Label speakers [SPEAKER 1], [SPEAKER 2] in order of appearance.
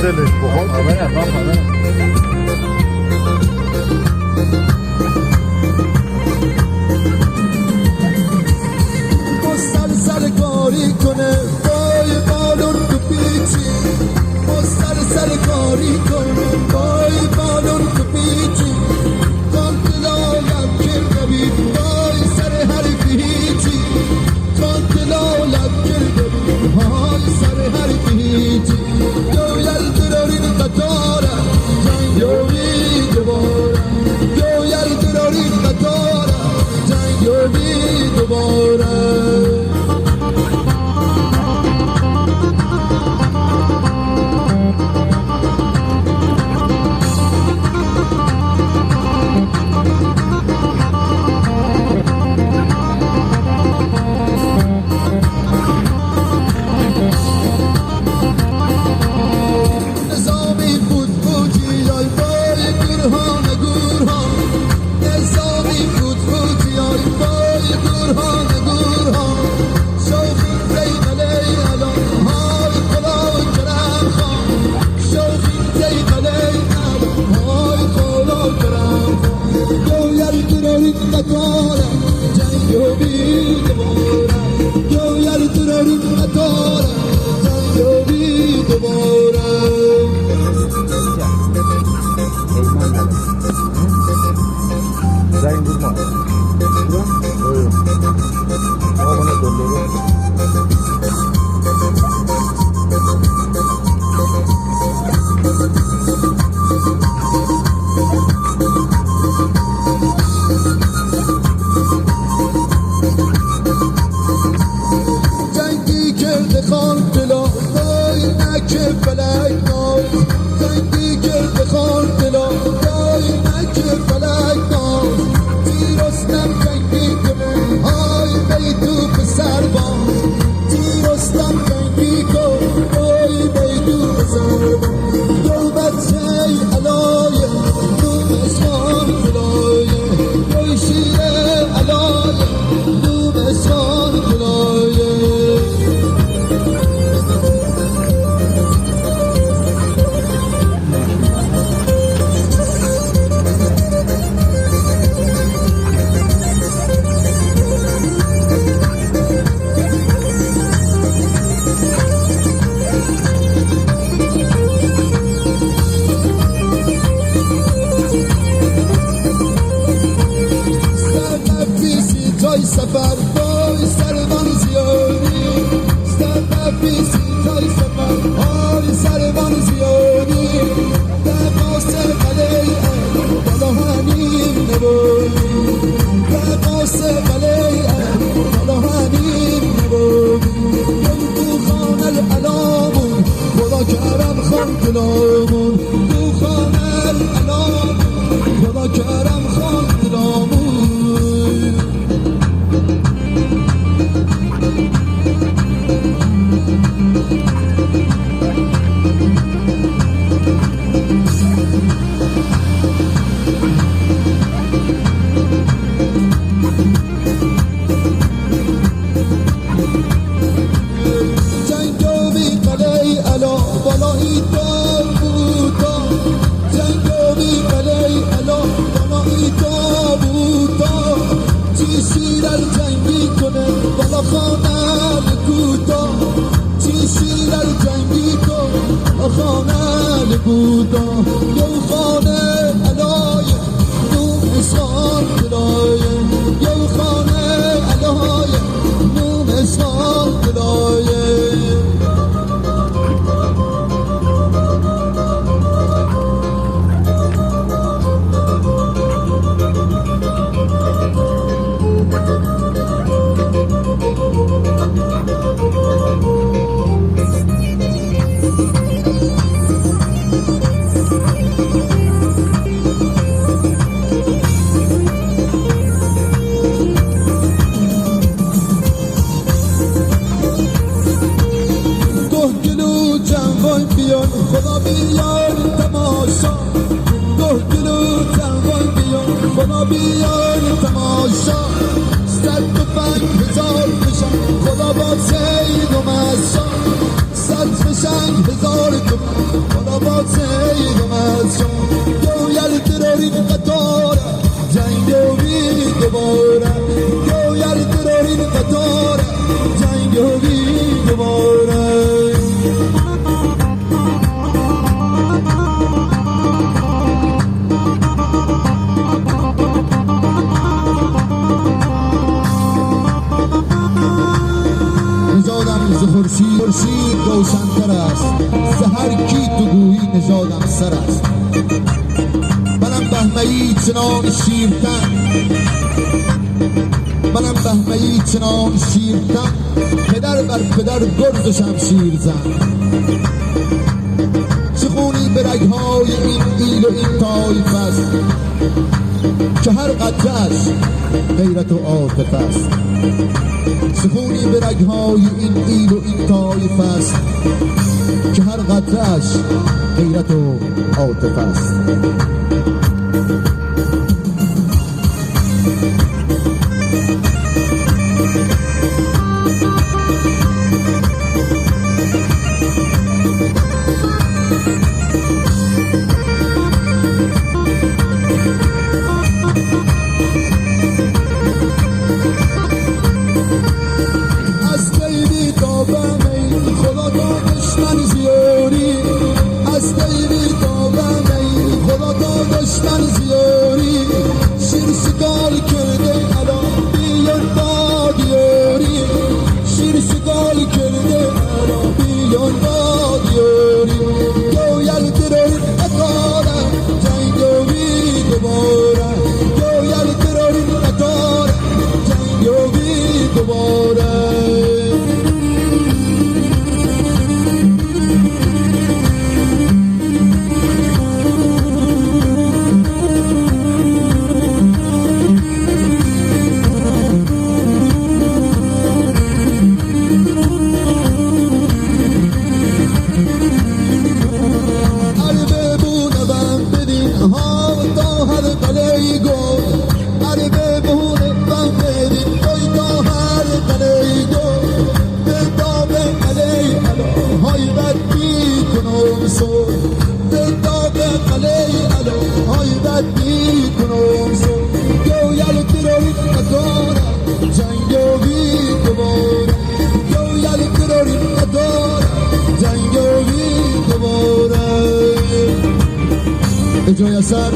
[SPEAKER 1] زلش بخور خبره
[SPEAKER 2] مسترسل کاری کنه بای بالون تو پیچی مسترسل کاری کنه بای بالون تو پیچی کنترولم کرده بی بای سر هر پیچی کنترولم کرده بی بای سر هر پیچی دویل درارین قطاره جنگوی دوباره دویل درارین قطاره جنگوی دوباره سفر بای سربان زیادی سربیسی تای سفر بای سربان زیادی دقاس قلی بالا هنیم نبودی دقاس قلی بالا هنیم نبودی تو خانه الالامون خدا کرم خان دلامون تو خانه الالامون خدا کرم خان دلامون بودا یو خانه علای نوم اسخان دلایه یو خانه علای نوم اسخان دلایه خدا بیار تماشا دو کیلو تنوان بیار خدا بیار تماشا 105,000 بشن خدا با سید و مسا 100 بشن 1000 تومن خدا سیدم از شما گویل تراری قطاره جنگوی دوباره گویل تراری قطاره جنگوی دوباره نژادم ز خورشید روشن‌تر است ز هر کی تو گویی نژادم سر است منم بهمه‌ای چنان شیرتن منم بهمه‌ای چنان شیرتن پدر بر پدر گرز و شمشیر زن چه خونی به رگ‌های این ایل و این طایف است که هر قطره‌اش غیرت و عاطفه است سخونی به رگ‌های این ایل و این طایف است که هر قطره‌اش غیرت و عاطفه است دشمن زیاری شیر سگال کرده الان بیار بادیاری شیر سگال کرده الان بیار بادیاری گویل تراری قطاره جنگوی دوباره گویل تراری قطاره جنگوی دوباره گویل تراری قطاره جنگوی دوباره گویل تراری قطاره جنگوی دوباره به جای اثر